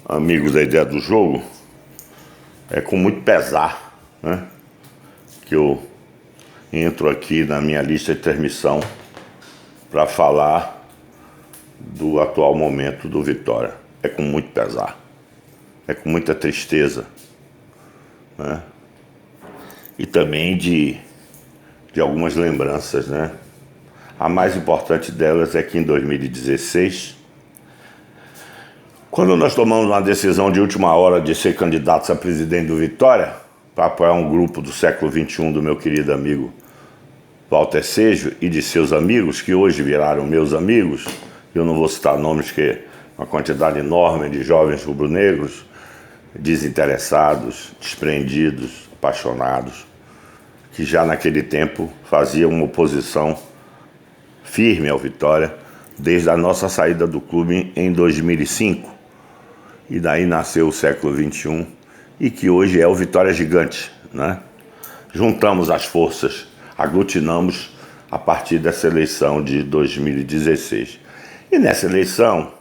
amigos da Ideia do Jogo, é com muito pesar, né, que eu entro aqui na minha lista de transmissão para falar do atual momento do Vitória. É com muito pesar, é com muita tristeza, né, e também de algumas lembranças, né. A mais importante delas é que em 2016, quando nós tomamos uma decisão de última hora de ser candidatos a presidente do Vitória, para apoiar um grupo do século XXI do meu querido amigo Walter Sejo e de seus amigos, que hoje viraram meus amigos, eu não vou citar nomes, que é uma quantidade enorme de jovens rubro-negros, desinteressados, desprendidos, apaixonados, que já naquele tempo faziam uma oposição firme ao Vitória, desde a nossa saída do clube em 2005. E daí nasceu o século XXI, e que hoje é o Vitória Gigante, né? Juntamos as forças, aglutinamos a partir dessa eleição de 2016. E nessa eleição,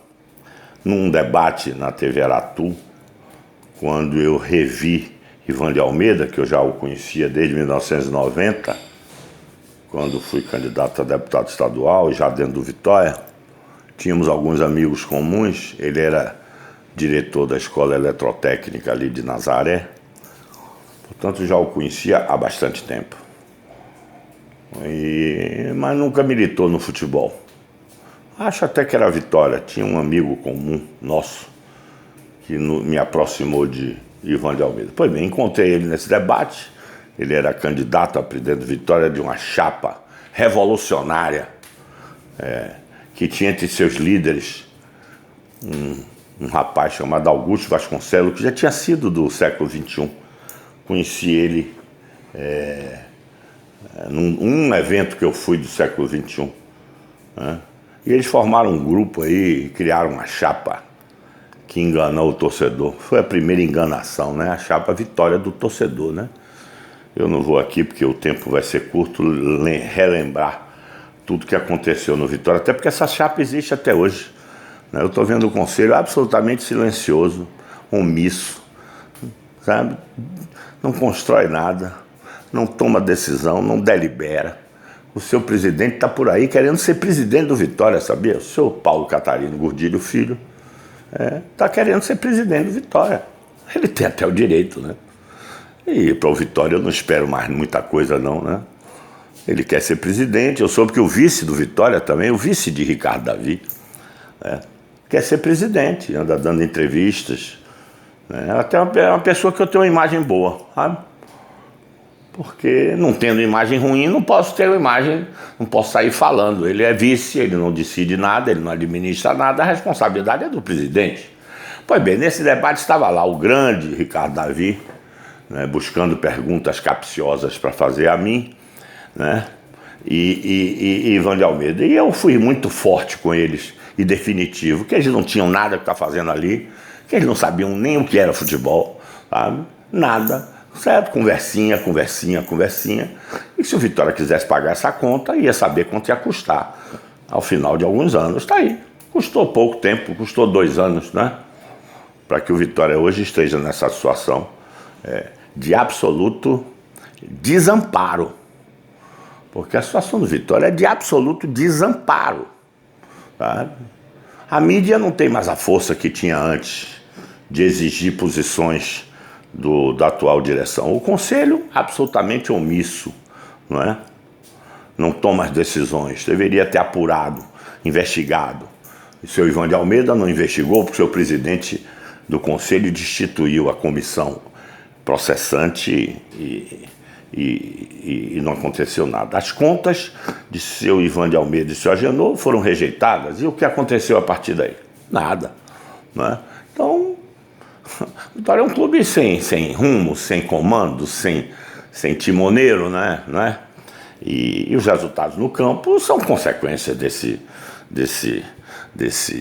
num debate na TV Aratu, quando eu revi Ivan de Almeida, que eu já o conhecia desde 1990, quando fui candidato a deputado estadual, já dentro do Vitória, tínhamos alguns amigos comuns. Ele era diretor da Escola Eletrotécnica ali de Nazaré, portanto já o conhecia há bastante tempo, mas nunca militou no futebol. Acho até que era Vitória. Tinha um amigo comum nosso que me aproximou de Ivan de Almeida. Pois bem, encontrei ele nesse debate. Ele era candidato a presidente do Vitória de uma chapa revolucionária, que tinha entre seus líderes um rapaz chamado Augusto Vasconcelos, que já tinha sido do século XXI. Conheci ele num evento que eu fui do século XXI, né? E eles formaram um grupo aí, criaram uma chapa que enganou o torcedor. Foi a primeira enganação, né? A chapa Vitória do torcedor, né? Eu não vou aqui, porque o tempo vai ser curto, relembrar tudo que aconteceu no Vitória, até porque essa chapa existe até hoje, né? Eu estou vendo o conselho absolutamente silencioso, omisso, sabe? Não constrói nada, não toma decisão, não delibera. O seu presidente está por aí querendo ser presidente do Vitória, sabia? O senhor Paulo Catarino Gordilho Filho está querendo ser presidente do Vitória. Ele tem até o direito, né? E para o Vitória eu não espero mais muita coisa não, né? Ele quer ser presidente. Eu soube que o vice do Vitória também, o vice de Ricardo Davi, quer ser presidente, anda dando entrevistas, né? Até uma pessoa que eu tenho uma imagem boa, sabe? Porque não tendo imagem ruim, não posso ter uma imagem, não posso sair falando. Ele é vice, ele não decide nada, ele não administra nada, a responsabilidade é do presidente. Pois bem, nesse debate estava lá o grande Ricardo Davi, né, buscando perguntas capciosas para fazer a mim, né, e Ivan de Almeida. E eu fui muito forte com eles e definitivo, que eles não tinham nada que estar fazendo ali, que eles não sabiam nem o que era futebol, sabe? Nada. Certo? Conversinha. E se o Vitória quisesse pagar essa conta, ia saber quanto ia custar. Ao final de alguns anos, está aí. Custou pouco tempo, custou 2 anos, né? Para que o Vitória hoje esteja nessa situação de absoluto desamparo. Porque a situação do Vitória é de absoluto desamparo, sabe? A mídia não tem mais a força que tinha antes de exigir posições da atual direção. O conselho absolutamente omisso, não é? Não toma as decisões. Deveria ter apurado, investigado. O seu Ivan de Almeida não investigou porque o seu presidente do conselho destituiu a comissão processante e não aconteceu nada. As contas de seu Ivan de Almeida e seu Agenor foram rejeitadas. E o que aconteceu a partir daí? Nada, não é? Então, Vitória é um clube sem rumo, sem comando, sem timoneiro, né? E os resultados no campo são consequência desse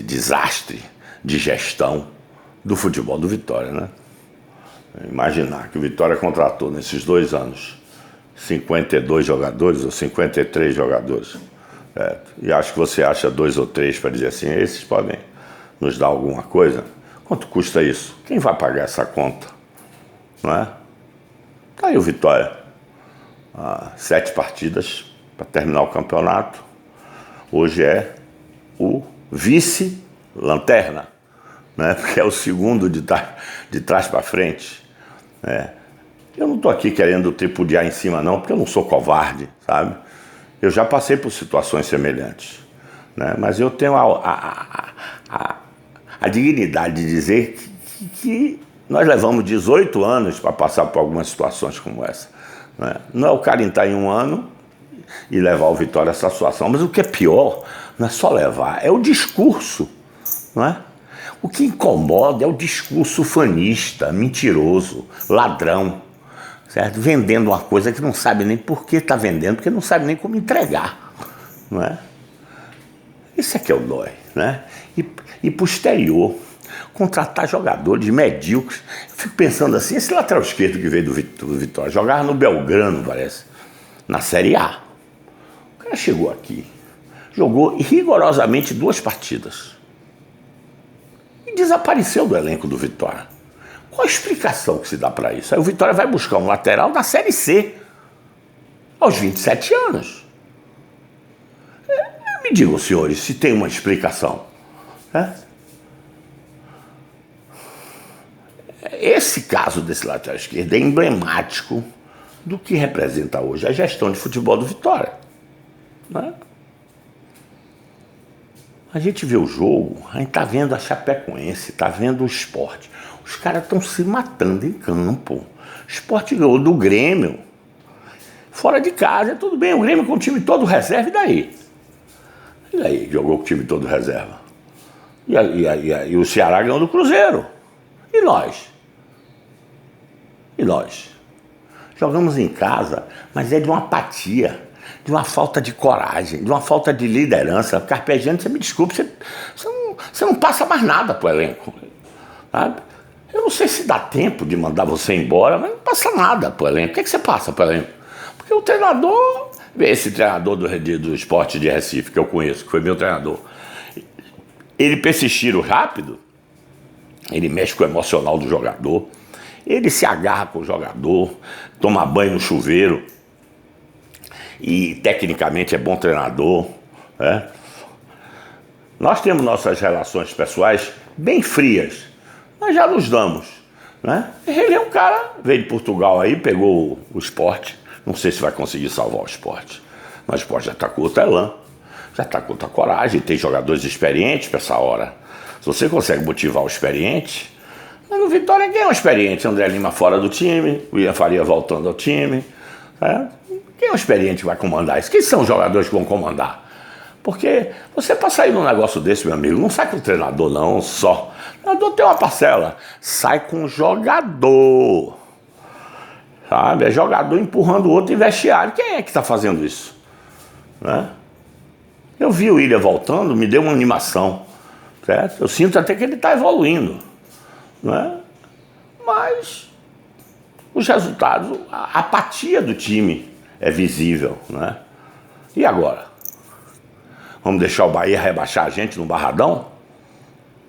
desastre de gestão do futebol do Vitória, né? Imaginar que o Vitória contratou nesses 2 anos 52 jogadores ou 53 jogadores, certo? E acho que você acha 2 ou 3 para dizer assim, esses podem nos dar alguma coisa. Quanto custa isso? Quem vai pagar essa conta? Não é? Tá aí o Vitória. 7 partidas para terminar o campeonato. Hoje é o vice-lanterna, né? Porque é o segundo de trás para frente. Eu não estou aqui querendo tripudiar em cima não, porque eu não sou covarde, sabe? Eu já passei por situações semelhantes, né? Mas eu tenho a dignidade de dizer que nós levamos 18 anos para passar por algumas situações como essa, né? Não é o cara entrar em um ano e levar o Vitória a essa situação, mas o que é pior não é só levar, é o discurso, não é? O que incomoda é o discurso fanista, mentiroso, ladrão, certo? Vendendo uma coisa que não sabe nem por que está vendendo, porque não sabe nem como entregar, não é? Isso é que é o dói, né? E posterior, contratar jogadores medíocres. Eu fico pensando assim, esse lateral esquerdo que veio do Vitória, jogava no Belgrano, parece, na Série A. O cara chegou aqui, jogou rigorosamente 2 partidas e desapareceu do elenco do Vitória. Qual a explicação que se dá para isso? Aí o Vitória vai buscar um lateral da Série C, aos 27 anos. Me digam, senhores, se tem uma explicação, né? Esse caso desse lateral esquerdo é emblemático do que representa hoje a gestão de futebol do Vitória, né? A gente vê o jogo, a gente tá vendo a Chapecoense, tá vendo o Sport. Os caras estão se matando em campo. O Sport ganhou do Grêmio. Fora de casa, tudo bem, o Grêmio com o time todo reserva, e daí? E daí, jogou com o time todo reserva. E o Ceará ganhou do Cruzeiro. E nós? E nós? Jogamos em casa, mas é de uma apatia, de uma falta de coragem, de uma falta de liderança. Carpegiani, você me desculpe, você não passa mais nada pro elenco, sabe? Eu não sei se dá tempo de mandar você embora, mas não passa nada pro elenco. O que é que você passa pro elenco? Porque o treinador, esse treinador do Sport de Recife, que eu conheço, que foi meu treinador, ele persistir rápido, ele mexe com o emocional do jogador, ele se agarra com o jogador, toma banho no chuveiro, e tecnicamente é bom treinador, né? Nós temos nossas relações pessoais bem frias, mas já nos damos, né? Ele é um cara, veio de Portugal aí, pegou o Sport, não sei se vai conseguir salvar o Sport, mas o Sport já está com outra elan, já está com outra coragem, tem jogadores experientes para essa hora. Se você consegue motivar o experiente, mas no Vitória quem é o experiente? André Lima fora do time, o William Faria voltando ao time, certo? Quem é o experiente que vai comandar isso? Quem são os jogadores que vão comandar? Porque você para sair num negócio desse, meu amigo, não sai com o treinador não, só. O treinador tem uma parcela, sai com o jogador, sabe? É jogador empurrando o outro em vestiário. Quem é que está fazendo isso? Né? Eu vi o William voltando, me deu uma animação, certo? Eu sinto até que ele está evoluindo, né? Mas os resultados, a apatia do time é visível, né? E agora? Vamos deixar o Bahia rebaixar a gente no Barradão?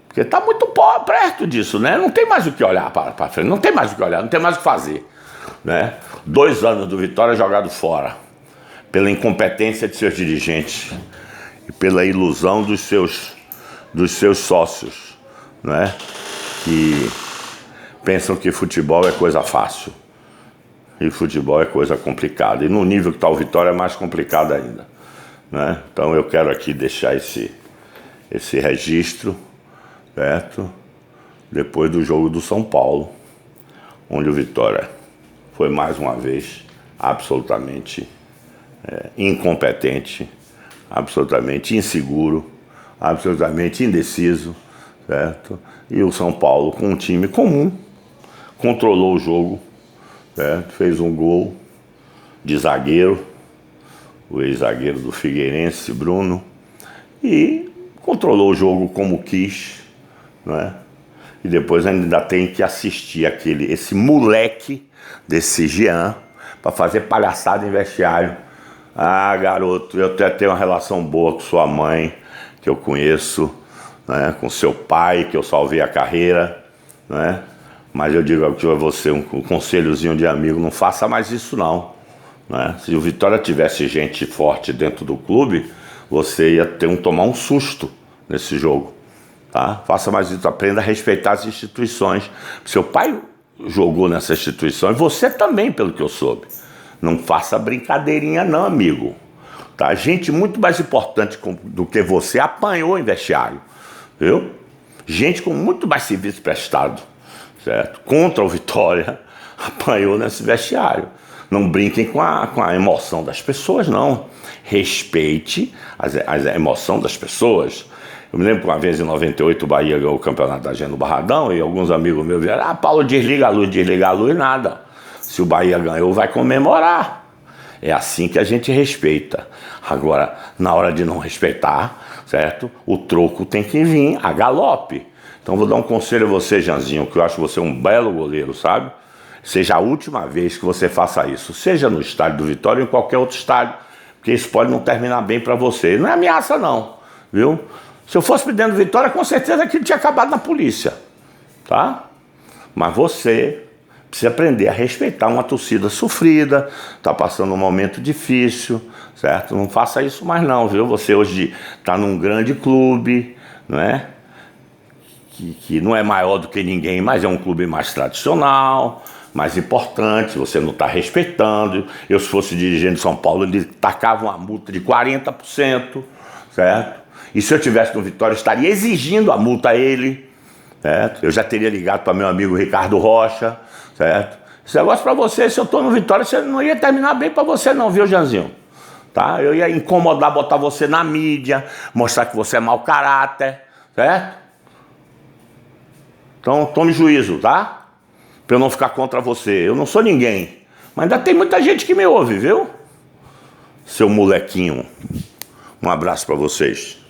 Porque está muito perto disso, né? Não tem mais o que olhar para frente, não tem mais o que olhar, não tem mais o que fazer, né? 2 anos do Vitória jogado fora, pela incompetência de seus dirigentes e pela ilusão dos seus sócios, né? Que pensam que futebol é coisa fácil. E futebol é coisa complicada. E no nível que está o Vitória é mais complicado ainda, né? Então eu quero aqui deixar esse registro, certo? Depois do jogo do São Paulo, onde o Vitória foi mais uma vez absolutamente incompetente, absolutamente inseguro, absolutamente indeciso, certo? E o São Paulo, com um time comum, controlou o jogo, certo? Fez um gol de zagueiro, o ex-zagueiro do Figueirense, Bruno, e controlou o jogo como quis, né? E depois ainda tem que assistir esse moleque desse Jean para fazer palhaçada em vestiário. Ah, garoto, eu até tenho uma relação boa com sua mãe, que eu conheço, né, com seu pai, que eu salvei a carreira, né? Mas eu digo a você, um conselhozinho de amigo, não faça mais isso não, né? Se o Vitória tivesse gente forte dentro do clube, você ia tomar um susto nesse jogo, tá? Faça mais isso, aprenda a respeitar as instituições. Seu pai jogou nessa instituição e você também, pelo que eu soube. Não faça brincadeirinha não, amigo. Tá? Gente muito mais importante do que você apanhou em vestiário, viu? Gente com muito mais serviço prestado, certo? Contra o Vitória, apanhou nesse vestiário. Não brinquem com a emoção das pessoas, não. Respeite a emoção das pessoas. Eu me lembro que uma vez em 98 o Bahia ganhou o campeonato da gente no Barradão e alguns amigos meus vieram, Paulo, desliga a luz, nada. Se o Bahia ganhou, vai comemorar. É assim que a gente respeita. Agora, na hora de não respeitar, certo? O troco tem que vir a galope. Então vou dar um conselho a você, Janzinho, que eu acho você um belo goleiro, sabe? Seja a última vez que você faça isso. Seja no estádio do Vitória ou em qualquer outro estádio. Porque isso pode não terminar bem para você. Não é ameaça não, viu? Se eu fosse dentro do Vitória, com certeza aquilo tinha acabado na polícia, tá? Mas você precisa aprender a respeitar uma torcida sofrida, tá passando um momento difícil, certo? Não faça isso mais não, viu? Você hoje está num grande clube, não é? Que não é maior do que ninguém, mas é um clube mais tradicional, mais importante, você não está respeitando. Eu, se fosse dirigente de São Paulo, ele tacava uma multa de 40%, certo? E se eu tivesse no Vitória, eu estaria exigindo a multa a ele, certo? Eu já teria ligado para meu amigo Ricardo Rocha, certo? Esse negócio para você, se eu estou no Vitória, você não ia terminar bem para você não, viu, Janzinho? Tá? Eu ia incomodar, botar você na mídia, mostrar que você é mau caráter, certo? Então tome juízo, tá? Para eu não ficar contra você. Eu não sou ninguém, mas ainda tem muita gente que me ouve, viu? Seu molequinho. Um abraço para vocês.